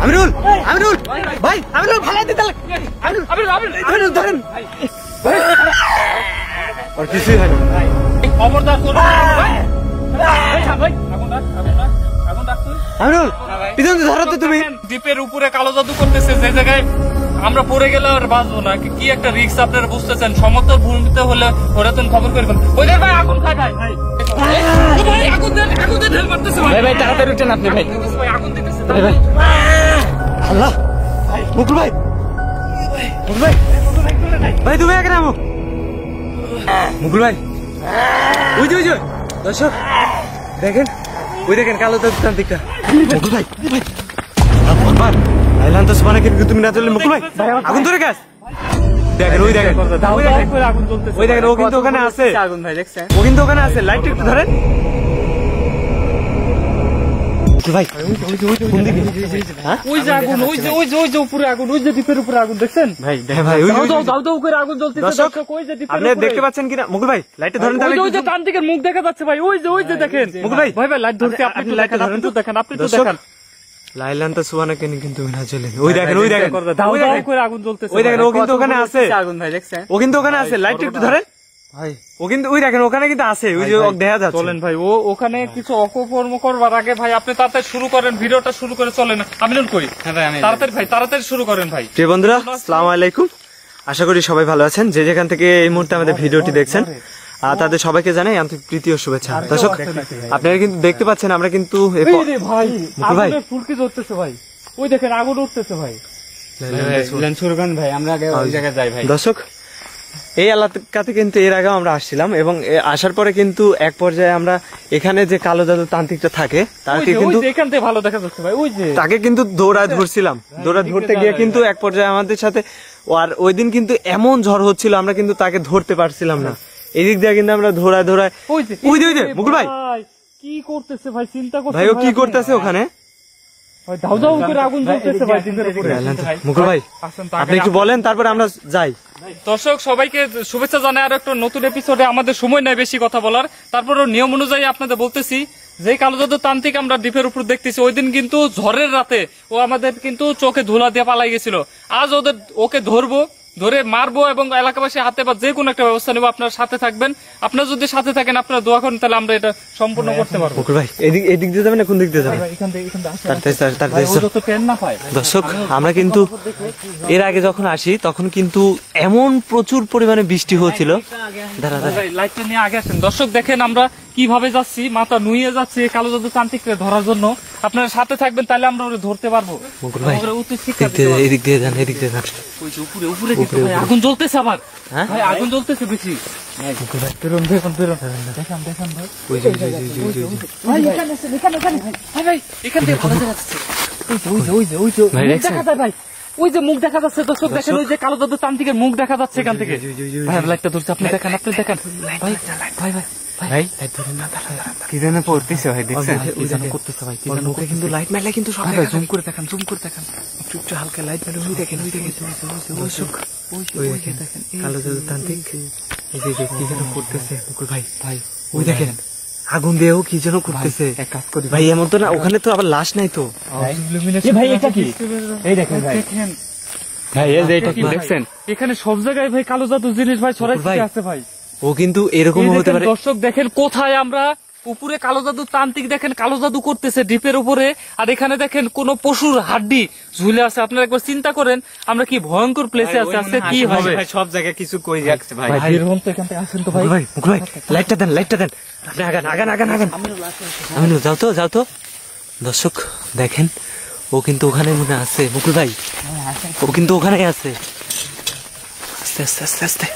আমিরুল আমিরুল ভাই আমিরুল ফালাই দিতে আমিরুল ধরেন আর কিছুই হয় না খবরদার করো ভাই আমিরুল পিছন দিয়ে ধরো তো তুমি। দ্বীপের উপরে কালো জাদু করতেছে, যে জায়গায় আমরা পড়ে গেলে আর বাঁচবো না। কি একটা রিস্ক আপনারা বুঝতেছেন। সমতল ভূমিতে হলে ওরা তো খবর করে ফেলবে। ওই ভাই আগুন খায় ভাই আগুন দেন ঢেল মারতেছে ভাই তাড়াতাড়ি উঠেন আপনি ভাই আগুন দিতেছে ভাই। আল্লাহ মুকুল ভাই ভাই তুমি এখানে নামো। মুকুল ভাই ওই যে দর্শক দেখেন, ওই দেখেন কালো তান্ত্রিকটা। মুকুল ভাই আইলাম তো সবাই কিন্তু তুমি না চললে মুকুল ভাই আগুন ধরে গেছ। দেখেন ওই দেখেন ওই দেখেন ও কিন্তু ওখানে আছে। আগুন ভাই দেখছেন ও কিন্তু ওখানে আছে। লাইটটা একটু ধরেন ভাই। ওই যে আগুন ওই যে উপরে আগুন, ওই যে দ্বীপের উপরে আগুন দেখছেন ভাই ভাই দাও করে আগুন জ্বলতেছে। দর্শক আপনি দেখতে পাচ্ছেন কিনা মুকুল ভাই লাইটটা ধরেন তাহলে। ওই যে তান্ত্রিকের মুখ দেখা যাচ্ছে ভাই, ওই যে দেখেন মুকুল ভাই ভাই লাইট ধরতে আপনি লাইট ধরেন তো দেখেন আপনি তো দেখেন লাইলান তো সুবানা কেন কিন্তু না চলেন। ওই দেখেন দাও করে আগুন জ্বলতেছে। ওই দেখেন ও কিন্তু ওখানে আছে। আগুন ভাই দেখছেন ও কিন্তু ওখানে আছে। লাইটটা একটু ধরেন ভাই। ও কিন্তু ওই দেখেন ওখানে কিন্তু আছে। ওই যে দেখা যাচ্ছে। চলেন ভাই ওখানে কিছু অপকর্ম করবার আগে ভাই আপনি তাড়াতাড়ি শুরু করেন, ভিডিওটা শুরু করে চলেন। আমিনুল কই? তাড়াতাড়ি শুরু করেন ভাই। প্রিয় বন্ধুরা আসসালামু আলাইকুম, আশা করি সবাই ভালো আছেন। যে যেখান থেকে এই মুহূর্তে আমাদের ভিডিওটি দেখছেন তাদের সবাইকে জানাই আন্তরিক প্রীতি ও শুভেচ্ছা। দর্শক আপনারা কিন্তু দেখতে পাচ্ছেন আমরা কিন্তু ভাই ফুলকি জ্বলতেছে ভাই, ওই দেখেন আগুন উঠতেছে ভাই। ভাই আমরা আগে ওই জায়গায় যাই ভাই। দর্শক এই এলাকাতে কিন্তু এর আগেও আমরা আসছিলাম এবং আসার পরে কিন্তু এক পর্যায়ে আমরা এখানে যে কালো জাদু তান্ত্রিকটা থাকে তাকে কিন্তু এখান থেকে ভালো দেখা যাচ্ছে ভাই, ওই যে তাকে কিন্তু দৌড়ায় ধরছিলাম। দৌড়ায় ধরতে গিয়ে কিন্তু এক পর্যায়ে আমাদের সাথে আর ওই দিন কিন্তু এমন ঝড় হচ্ছিল আমরা কিন্তু তাকে ধরতে পারছিলাম না। এদিক দিয়ে কিন্তু আমরা ধরায় ওই যে মুকুল ভাই কি করতেছে ভাই, চিন্তা করতে ভাই ও কি করতেছে ওখানে। দাও করে আগুন জ্বলতেছে ভাই মুকুল ভাই আপনি একটু বলেন তারপরে আমরা যাই। দর্শক সবাইকে শুভেচ্ছা জানাই আর একটা নতুন এপিসোডে। আমাদের সময় নাই বেশি কথা বলার, তারপরে নিয়ম অনুযায়ী আপনাদের বলতেছি যে কালো জাদু তান্ত্রিক আমরা দ্বীপের উপর দেখতেছি, ওই দিন কিন্তু ঝড়ের রাতে ও আমাদের কিন্তু চোখে ধুলা দিয়ে পালাই গেছিল। আজ ওকে ধরে মারবো এবং এলাকাবাসী হাতে বা যে কোনো একটা ব্যবস্থা নেবো। আপনার সাথে থাকবেন, আপনার যদি সাথে থাকেন আপনারা দোয়া করেন তাহলে আমরা এটা সম্পূর্ণ করতে পারবো। ভাই এদিক দিয়ে যাবেন না কোন দিক দিয়ে যাবেন? দর্শক আমরা কিন্তু এর আগে যখন আসি তখন কিন্তু এমন প্রচুর পরিমাণে বৃষ্টি হচ্ছিল। লাইটটা নিয়ে আগে আসেন। দর্শক দেখেন আমরা কিভাবে যাচ্ছি, মাথা নুয়ে যাচ্ছে কালো জাদু তান্ত্রিককে ধরার জন্য। আপনারা সাথে থাকবেন তাহলে আমরা ওরা ধরতে পারবো। এদিক দিয়ে যান উপরে আগুন জ্বলতেছে আবার ভাই, আগুন জ্বলতেছে বেশি। ওই যে মুখ দেখা যাচ্ছে দর্শক দেখেন, ওই যে কালো জাদু তান্ত্রিকের মুখ দেখা যাচ্ছে এখান থেকে। লাইটটা ধরছে আপনি দেখেন ভাই ভাই ভাই ভাই কি যেন পড়তেছে ভাই, দেখছেন কি যেন করতেছে ভাই, মুখে কিন্তু লাইট মারলে কিন্তু সব জুম করে দেখেন একটু হালকা লাইট মারলে ওই দেখেন কালো জাদু তান্ত্রিক কি যেন করতেছে। মুকুল ভাই ওই দেখেন আগুন দিয়েও কি যেন করতেছে। এক কাজ করি ভাই এমন তো না, ওখানে তো আবার লাশ নাই তো ভাই। এটা কি এই দেখেন ভাই এটা কি দেখছেন, এখানে সব জায়গায় ভাই কালো জাদু জিনিস ভাই ছড়াই আছে ভাই। ও কিন্তু এরকম হতে পারে। দর্শক দেখেন কোথায় আমরা উপরে কালো জাদু তান্ত্রিক দেখেন কালো জাদু করতেছে দ্বীপের উপরে, আর এখানে দেখেন কোন পশুর হাড্ডি ঝুলে আছে। আপনারা একবার চিন্তা করেন আমরা কি ভয়ঙ্কর প্লেসে আছে কি হবে। সব জায়গায় কিছু কই যাচ্ছে ভাই। এরকম তো এখান থেকে আসেন তো ভাই। মুকুল ভাই লাইটটা দেন আপনি আগান। আমিনুল যাও তো। দর্শক দেখেন ও কিন্তু ওখানে মনে আছে। মুকুল ভাই ও কিন্তু ওখানে আছে। আস্তে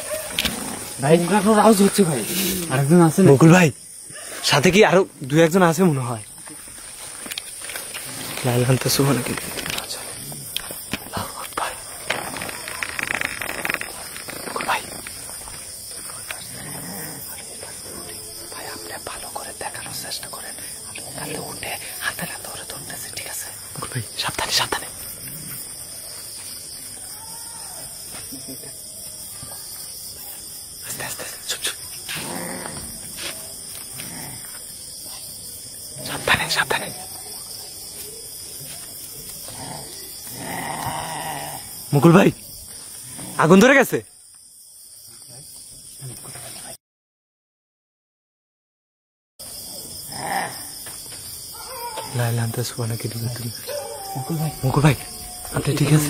ভাই আওয়াজ হচ্ছে ভাই, আরেকজন আছে মুকুল ভাই সাথে কি আরো 2-1 জন আছে মনে হয়। লাইলান তো সুবহান কি ভালো করে দেখানোর চেষ্টা করেন। আপনি উঠে হাতে ধরে ধরতেছে, ঠিক আছে মুকুল ভাই? সাবধানে আস্তে চুপ সাবধানে মুকুল ভাই আগুন ধরে গেছে। মুকুল ভাই আপনি ঠিক আছে?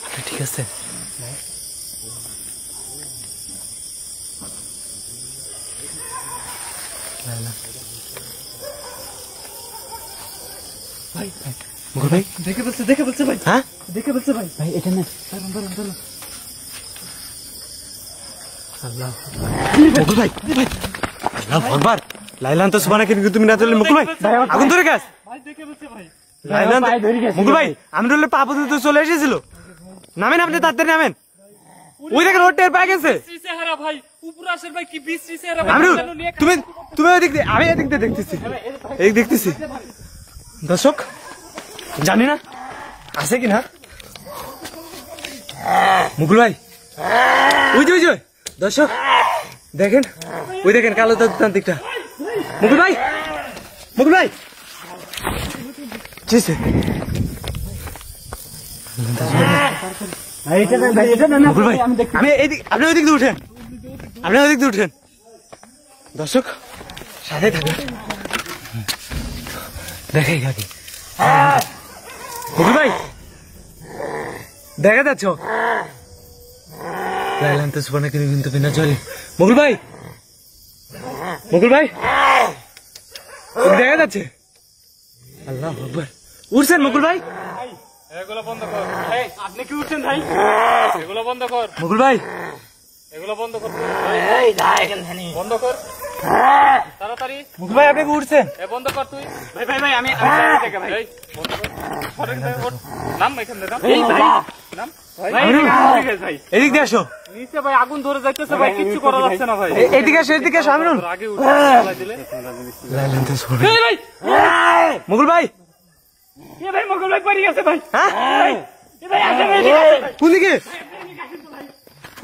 আপনি ঠিক আছে? মুকুল ভাই দেখে বলছে ভাই, হ্যাঁ দেখে বলছে ভাই। ভাই এটা না আল্লাহ মুকুল ভাই আল্লাহ আকবার লাইলান তো সুবহানাকে তুমি না চলে মুকুল ভাই আগুন ধরে গেছে ভাই দেখে বলছে ভাই। লাইলান পায়ে ধরে গেছে মুকুল ভাই আমি বললে পা পর্যন্ত চলে এসেছিল। নামেন আপনি তাড়াতাড়ি নামেন। ওই দেখেন ওর টের পায়ে গেছে। বিশ্রী চেহারা ভাই, উপরে আসেন ভাই, কি বিশ্রী চেহারা ভাই। আমরুল কেন নিয়ে তুমি তুমি ওই দিক দিয়ে আমি এদিক দিয়ে দেখতেছি এই দেখতেছি। দর্শক জানি না আছে কিনা। মুকুল ভাই ওই যে দর্শক দেখেন ওই দেখেন কালো তান্ত্রিকটা। মুকুল ভাই মুকুল ভাই ঠিক আছে। ভাই এটা না ভাই এটা না মুকুল ভাই আমি এইদিক আপনি ওই দিক দিয়ে উঠেন, আপনি ওই দিক দিয়ে উঠেন। দর্শক সাথে থাকুন দেখাই থাকি। মুকুল ভাই দেখা যাচ্ছ লাইলান তো সুবহানা কিন্তু বিনা চলে। মুকুল ভাই মুকুল ভাই দেখা যাচ্ছে। আল্লাহ আকবার উঠছেন মুকুল ভাই? এগুলো বন্ধ কর। এই আপনি কি উঠছেন ভাই? এগুলো বন্ধ কর, মুকুল ভাই এগুলো বন্ধ কর, এই দাই এখানে বন্ধ কর তাড়াতাড়ি। মুকুল ভাই আপনি কি উঠছেন? এ বন্ধ কর তুই। ভাই ভাই ভাই আমি দেখে ভাই এই বন্ধ কর, সরেন ভাই, ওঠ। নাম এখান থেকে নাম। এই ভাই নাম ভাই ভাই এদিক দিয়ে আসো, নিচে ভাই আগুন ধরে যাইতেছে ভাই, কিচ্ছু করা যাচ্ছে না ভাই। এদিকে আসো, এদিকে আসো। আমিনুল তোর আগে উঠে চালাই দিলে। লাইলান তো সুবহানা। এই ভাই, মুকুল ভাই এ ভাই মকল ভাই পড়ে গেছে ভাই। হ্যাঁ এ ভাই আসেন এদিকে আসেন ভাই। কোন দিকে?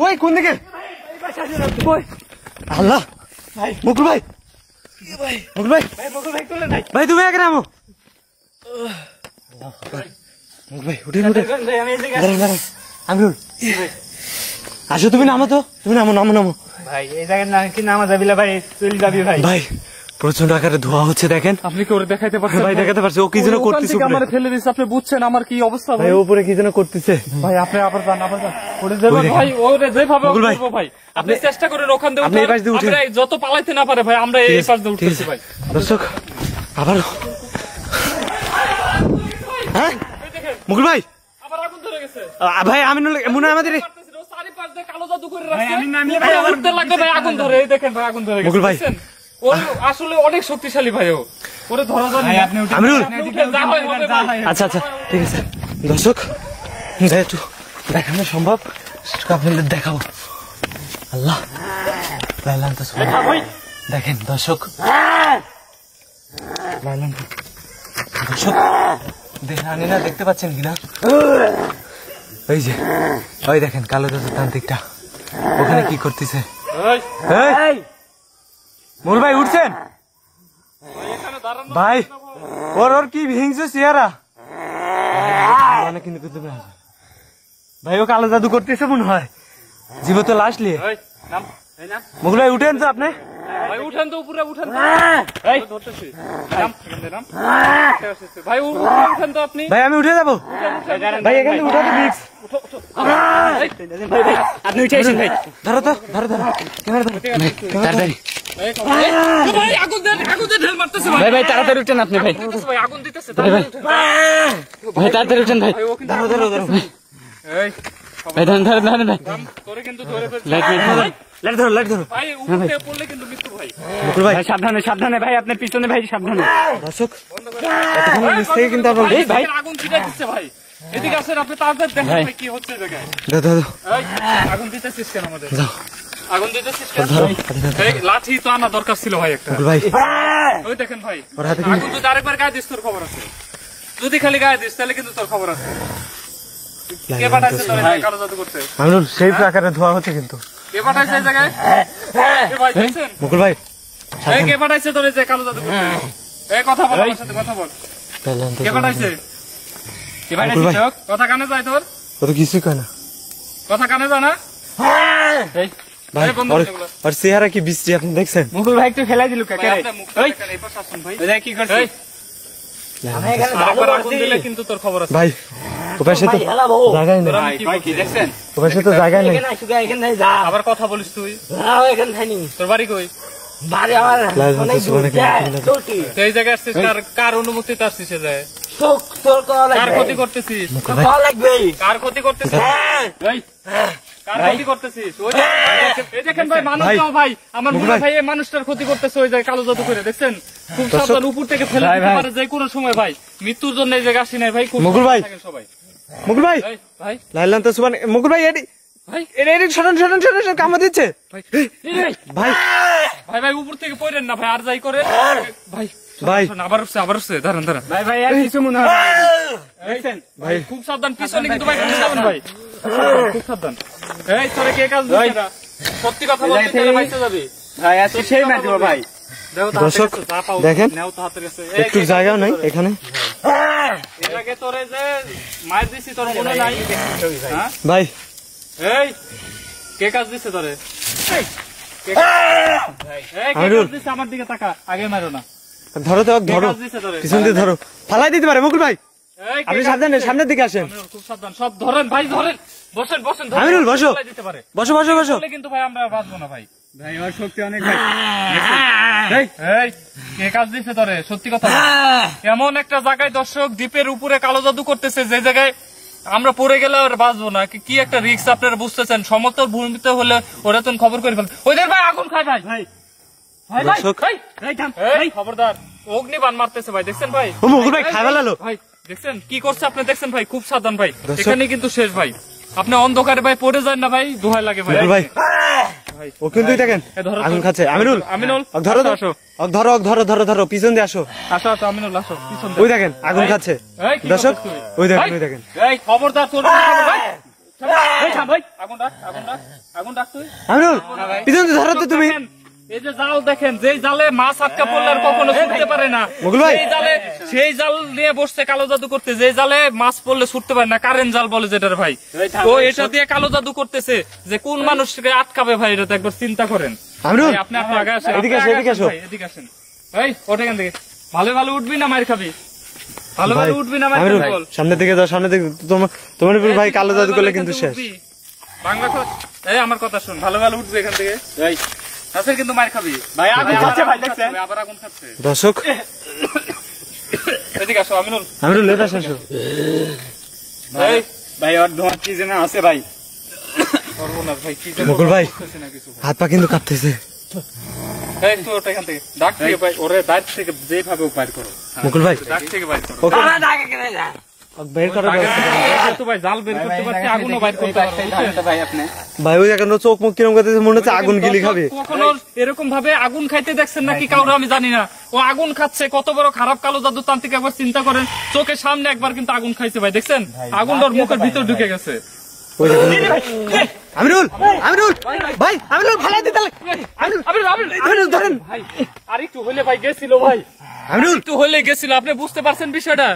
ওই কোন দিকে? ওই আল্লাহ মুকুল ভাই মুকুল ভাই ভাই মকল ভাই তুলে নাই ভাই তুমি এখানে নামো। মুকুল ভাই উঠে উঠে ভাই আমি এদিকে দাঁড়ান দাঁড়ান। আমিনুল আসো, তুমি নামো তো, তুমি নামো নামো নামো। ভাই এই জায়গার না কি নামা যাবিলা ভাই চলে যাবি ভাই। ভাই প্রচন্ড আকারে ধোয়া হচ্ছে দেখেন। আপনি কি ওরে দেখাইতে পারছেন ভাই দেখাতে পারছি ও কি যেন করতেছে উপরে। আমার ফেলে দিচ্ছে, আপনি বুঝছেন আমার কি অবস্থা ভাই? ভাই উপরে কি যেন করতেছে। ভাই আপনি আবার যান, আবার যান। ওরে যেভাবে ওই দেখেন। ভাই ওরে যেভাবে মুকুল ভাই, করবো ভাই, আপনি চেষ্টা করেন ওখান দিয়ে আপনি এই পাশ দিয়ে উঠেন। আমরা যত পালাইতে না পারে ভাই, আমরা এই পাশ দিয়ে ঠিক উঠতেছি আছে ভাই। দর্শক আবার হ্যাঁ মুকুল ভাই আবার আগুন ধরে গেছে। ভাই আমিনুল মনে হয় আমাদের পারতেছি না, ও চারিপাশ দিয়ে কালো জাদু করে রাখছে। আমি নামিয়ে ভাই ভাই উঠতে লাগবে ভাই, আগুন ধরে, এই দেখেন ভাই আগুন ধরে গেছে। মুকুল ভাই। বুঝছেন? ও আসলে অনেক শক্তিশালী ভাই, ও ওরে ধরা যায় ভাই না। আপনি উঠে আমিনুল আপনি উঠে যা হয় হবে ভাই। আচ্ছা আচ্ছা ঠিক আছে দর্শক একটু দেখানো সম্ভব সেটুকু আপনাদের দেখাবো। আল্লাহ লাইলান তো সুবহানা। দেখেন দর্শক লাইলান দর্শক দেখেন আনি না, দেখতে পাচ্ছেন কিনা? ওই যে ওই দেখেন কালো দাদা তান্ত্রিকটা ওখানে কি করতেছে। এই, এই মুকুল ভাই উঠছেন? এখানে দাঁড়ানো ভাই ওর কি হিংস্র চেহারা। কিন্তু কিন্তু ভাই ও কালো জাদু করতেছে মনে হয়, জীবত লাশ নিয়ে। এই, নাম, এই নাম। মুকুল ভাই উঠেন তো আপনি। ভাই উঠেন তো, উপরে উঠেন তো। এই ধরতেছি, নাম, এখান দিয়ে নাম। ভাই উপরে উঠেন তো আপনি। ভাই আমি উঠে যাবো ভাই, এখান থেকে উঠাতে রিক্স। উঠো, উঠো। এই, আপনি উঠে আসেন ভাই। ধরো তো ধরো ধরো ক্যামেরা ধরো তাড়াতাড়ি এই, ভাই আগুন দিয়ে ঢেল মারতেছে ভাই। ভাই ভাই তাড়াতাড়ি উঠেন আপনি ভাই। দিতেছে ভাই, আগুন দিতেছে, তাড়াতাড়ি উঠেন। ভাই তাড়াতাড়ি উঠেন ভাই। ভাই ও কিন্তু ধরো ধরো ধরো এই ভাই ধরেন ধরেন ধরেন ভাই। নাম, তোরে কিন্তু ধরে ফেলছে। লাইট লাইট লাইট ধরো লাইট ধরো। ভাই উপরে পড়লে কিন্তু মৃত্যু ভাই। মুকুল ভাই ভাই সাবধানে সাবধানে ভাই, আপনার পিছনে ভাই সাবধানে। দর্শক এতক্ষণ নিচ থেকে কিন্তু আপনার এই ভাই আগুন ছিটাই দিচ্ছে ভাই। এদিকে আসেন আপনি, তাড়াতাড়ি দেখেন ভাই। ভাই কি হচ্ছে এই জায়গায়। দাদা এই আগুন দিতেছিস কেন আমাদের? যাও আগুন দিতেছিস কেন? ধরো এই লাঠি তো আনা দরকার ছিল ভাই একটা। মুকুল ভাই ওই দেখেন ভাই, ওর হাতে আগুন যদি আরেকবার গায়ে দিস তোর খবর আছে। যদি খালি গায়ে দিস তাহলে কিন্তু তোর খবর আছে। কে পাঠাইছে তোর এই জায়গায় কালো জাদু করতে? আমিনুল সেই আকারে ধোয়া হচ্ছে কিন্তু। কে পাঠাইছে এই জায়গায়? কে ভাই দেখছেন? মুকুল ভাই এই কে পাঠাইছে তোর এই যে কালো জাদু করতে? এই কথা বল, আমার সাথে কথা বল। লাইলান তো কে পাঠাইছে? কে ভাই মুকুল ভাই। কথা কানে যায় তোর? ও তো কিছুই কয় না কথা কানে জানা এই ভাই এই বন্ধ ওর- করে এগুলো। ওর চেহারা কি বৃষ্টি আপনি দেখছেন মুকুল ভাই একটু ফেলাই দিল কাকে ভাই, আপনার মুখটা দেখেন, এই পাশে আসুন ভাই। কি করছিস এই, আরেকবার আগুন দিলে কিন্তু তোর খবর আছে। ভাই ওপাশে তো জায়গায় নেই তোরা আমি কি বলছি? দেখছেন ওপাশে তো জায়গায় নেই আবার কথা বলিস তুই তোর বাড়ি কই লাইভ হচ্ছে সুবহানাকে তো এই জায়গায় আসছিস কার অনুমতিতে আসছিস এ জায়গায়? কার ক্ষতি করতেছিস কার ক্ষতি করতেছিস এই, কার ক্ষতি করতেছিস ওই যে- এই দেখেন ভাই মানুষ ভাই। নাও ভাই আমার মুকুল বুড়ো ভাই। ভাই এই মানুষটার ক্ষতি করতেছে ওই জায়গায় কালো জাদু করে দেখছেন খুব দর্শক। সাবধান উপর থেকে ফেলে দিতে পারে যে কোনো সময় ভাই মৃত্যুর জন্য এই জায়গায় আসি নাই ভাই খুব মুকুল ভাই। সাবধানে থাকেন সবাই মুকুল ভাই এই, ভাই লাইলান তো সুবহান মুকুল ভাই এডি ভাই এডি শরণ শরণ শরণ কামড় দিচ্ছে ভাই এই, ভাই ভাই ভাই উপর থেকে পড়েন না ভাই আর যাই করে ভাই ভাই শোন, আবার উঠছে দাঁড়ান দাঁড়ান ভাই ভাই আর কিছু মনে হয় দেখছেন ভাই খুব সাবধান পিছনে কিন্তু ভাই খুব সাবধান ভাই খুব সাবধান এই তোরে কে কাজ দিচ্ছে না সত্যি কথা বলতে তোরে বাইচে যাবি ভাই আজকে সেই মার দিব ভাই দেখো তো দর্শক, হাতের কাছে যা পাও দেখেন। নেও তো হাতের কাছে একটু জায়গাও নাই এখানে এর আগে তোরে যে মার দিছি তোর মনে নাই হ্যাঁ ভাই এই কে কাজ দিছে তোরে এই কে আমিরুল। কাজ দিছে আমার দিকে তাকা আগে মারো না ধরো তো কে ধরো কাজ দিছে তোরে পিছন দিয়ে ধরো ফালাই দিতে পারে মুকুল ভাই এই কে আপনি কাজ সাবধানে দিছে? সামনের দিকে আসেন আমিরুল, খুব সাবধান সব ধরেন ভাই ধরেন বসেন বসেন ধরেন। আমিরুল, বসো। ফেলাই দিতে পারে বসো বসো বসো বলে কিন্তু ভাই আমরা বাঁচবো না ভাই ভাই ওর শক্তি অনেক ভাই এই কে কাজ দিছে তোরে সত্যি কথা বল। এমন একটা জায়গায় দর্শক দ্বীপের উপরে কালো জাদু করতেছে যে জায়গায় আমরা পড়ে গেলে আর বাঁচবো না কি একটা রিস্ক আপনারা বুঝতেছেন সমতল ভূমিতে হলে ওরা তো খবর করে ফেলবে ওদের ভাই আগুন খায় ভাই ভাই ভাই ভাই দর্শক। এই, এই, খবরদার অগ্নিবাণ মারতেছে ভাই দেখছেন ভাই ও মুকুল ভাই খাই ফেলালো ভাই দেখছেন কি করছে আপনি দেখছেন ভাই খুব সাবধান ভাই দর্শক। এখানে কিন্তু শেষ ভাই আপনি অন্ধকারে ভাই পড়ে যান না ভাই দোহাই লাগে ভাই মুকুল ভাই ভাই ও কিন্তু দেখেন এ ধরো তো। আগুন খাচ্ছে আমিনুল আমিনুল ওক ধরো তো আসো ওক ধরো ওক ধরো ধরো ধরো পিছন দিয়ে আসো আসো আসো আমিনুল আসো পিছন ওই দেখেন আগুন খাচ্ছে এই, কি দর্শক করছিস তুই? ওই দেখেন এই, ওই দেখেন এই খবরদার তোর খবর ভাই এই থাম ভাই আগুন রাখ আগুন রাখ তুই আমিনুল পিছন দিয়ে ধরো তো তুমি দেখেন, এই যে জাল দেখেন যেই জালে মাছ আটকা পড়লে আর কখনো ছুটতে পারে না মুকুল ভাই। সেই জাল নিয়ে বসছে কালো জাদু করতে যে জালে মাছ পড়লে ছুটতে পারে না কারেন্ট জাল বলে যেটার ভাই তো এটা দিয়ে কালো জাদু করতেছে যে কোন মানুষকে আটকাবে ভাই এটা তো একবার চিন্তা করেন আমিনুল ভাই, আপনি আপনি আগে আসেন এদিকে আপনি আসো, আগে এদিকে আসেন আসো। ভাই, এদিকে আসেন ভাই ওঠে এখান থেকে ভালো ভালো উঠবি না মার খাবি ভালো ভাই ভালো উঠবি না মার আমিনুল খাবি বল সামনের দিকে যাও সামনের দিকে তোমার তোমার উপর ভাই কালো জাদু করলে কিন্তু শেষ বাংলা এই আমার কথা শুন ভালো ভালো উঠবে এখান থেকে এই আসেন কিন্তু মার খাবি ভাই আগুন খাচ্ছে ভাই দেখছেন আবার আগুন খাচ্ছে দর্শক এদিকে আসো আমিনুল আমিনুল লেট আসো এই ভাই ওর ধোঁয়া কি যেন আছে ভাই সর্বনাশ ভাই কি যে মুকুল ভাই করতেছে না কিছু হাত পা কিন্তু কাঁপতেছে এই তুই ওটা এখান থেকে ডাক থেকে ভাই ওরে দাঁত থেকে যেভাবে বাইর করো মুকুল ভাই ডাক থেকে বাইর করো ওকে বের করো তো ভাই জাল বের করতে পারছি আগুনও বাইর করতে পারছি ভাই আপনি ভাই ওই এখন চোখ মুখ কিরম করতেছে মনে হচ্ছে আগুন গিলি খাবে কখনো এরকম ভাবে আগুন খাইতে দেখছেন নাকি কাউরে আমি জানি না ও আগুন খাচ্ছে কত বড় খারাপ কালো জাদু তান্ত্রিক একবার চিন্তা করেন চোখের সামনে একবার কিন্তু আগুন খাইছে ভাই দেখছেন আগুন ওর মুখের ভিতর ঢুকে গেছে ওই দেখেন। আমিনুল আমিনুল ভাই আমিনুল ফালাই দিতে আমিনুল ধরেন ভাই আর একটু হলে ভাই গেছিল ভাই আমিনুল একটু হলে গেছিল আপনি বুঝতে পারছেন বিষয়টা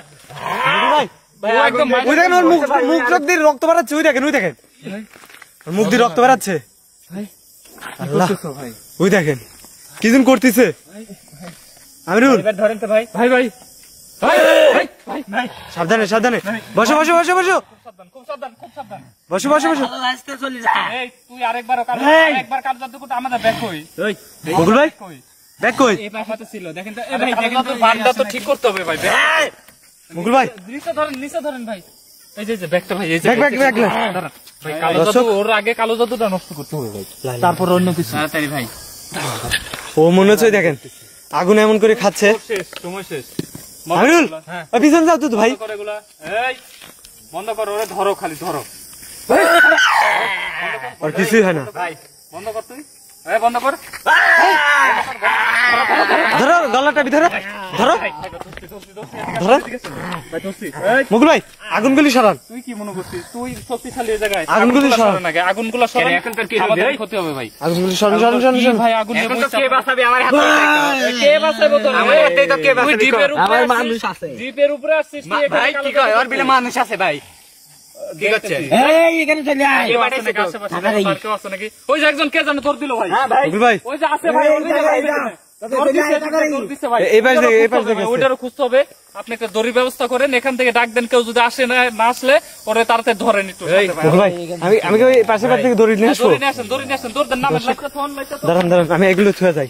ভাই ও একদম ওই দেখেন ওর মুখ মুখ চোখ দিয়ে রক্ত বেরাচ্ছে ওই দেখেন ওর মুখ দিয়ে রক্ত বেরাচ্ছে আল্লাহ ভাই ওই দেখেন কি যেন করতেছে আমিনুল এবার ধরেন তো ভাই ভাই ভাই ভাই ভাই ভাই সাবধানে সাবধানে বসো বসো বসো বসো খুব সাবধান খুব সাবধান বসো বসো বসো এই তুই আরেকবার কাজ জাদু করতে আমাদের ব্যাক হই মুকুল ভাই কই ব্যাগ কই এই পাশে ছিল দেখেন তো ভাই দেখেন তো বারটা তো ঠিক করতে হবে ভাই মুকুল ভাই নিচে ধরেন ভাই এই যে ব্যাগটা ভাই এই যে ব্যাগ ব্যাগ ব্যাগ দাঁড়ান। ভাই কালো জাদু ওর আগে কালো জাদুটা নষ্ট করতে হবে ভাই তারপর অন্য কিছু তাড়াতাড়ি ভাই ও মনে হচ্ছে ওই দেখেন আগুন এমন করে খাচ্ছে শেষ সময় শেষ আমিনুল হ্যাঁ ওই পিছনে যাও তো ভাই বন্ধ কর এগুলা এই বন্ধ করো ওরে ধরো খালি ধরো আর কিছুই হয় না ভাই বন্ধ কর তুই এই বন্ধ কর ধরো গলাটা ধরো ধরো ধরো ভাই ধরছি মুকুল ভাই আগুনগুলি সরান তুই কি মনে করছিস তুই শক্তিশালী এই জায়গায় আগুনগুলো সরান। সরান আগে আগুনগুলো সরান এখন তোর কি হবে? আমাদের ক্ষতি হবে ভাই আগুনগুলি সরান সরান সরান কি সরান ভাই আগুন এখন তো কে বাঁচাবে আমার হাতে কে বাঁচাবো তোর আমার হাতেই তো কে বাঁচাবে তুই দ্বীপের উপরে আমার আসছিস, মানুষ আছে। দ্বীপের উপরে আসছিস তুই এখানে ভাই কালো কি কয় জাদু ওর বিলে মানুষ আছে ভাই কি করছে এখানে চলে আয়। কেউ আছে নাকি আশেপাশে? আর কেউ আছে নাকি? ওই যে একজন কে জানে দৌড় দিল ভাই। রবিল ভাই ওই যে আছে ভাই, ওই যে ভাই, দৌড় দিছে, দৌড় দিছে ভাই। এই পাশ থেকে, এই পাশ ওইটারও খুঁজতে হবে, থেকে। ওইটারও খুঁজতে হবে। আপনি একটা দড়ির ব্যবস্থা করেন, এখান থেকে ডাক দেন, কেউ যদি আসে না আসলে ওরে তাড়াতাড়ি ধরেন একটু সাথে ভাই। রবিল ভাই আমি কি ওই পাশের বাড়ি থেকে দড়ি নিয়ে আসবো? দড়ি নিয়ে আসেন, দড়ি নিয়ে আসেন, দৌড় দেন, নামেন, লাইটটা থন, লাইটটা থন। দাঁড়ান আমি এগুলো ছুঁয়ে যাই।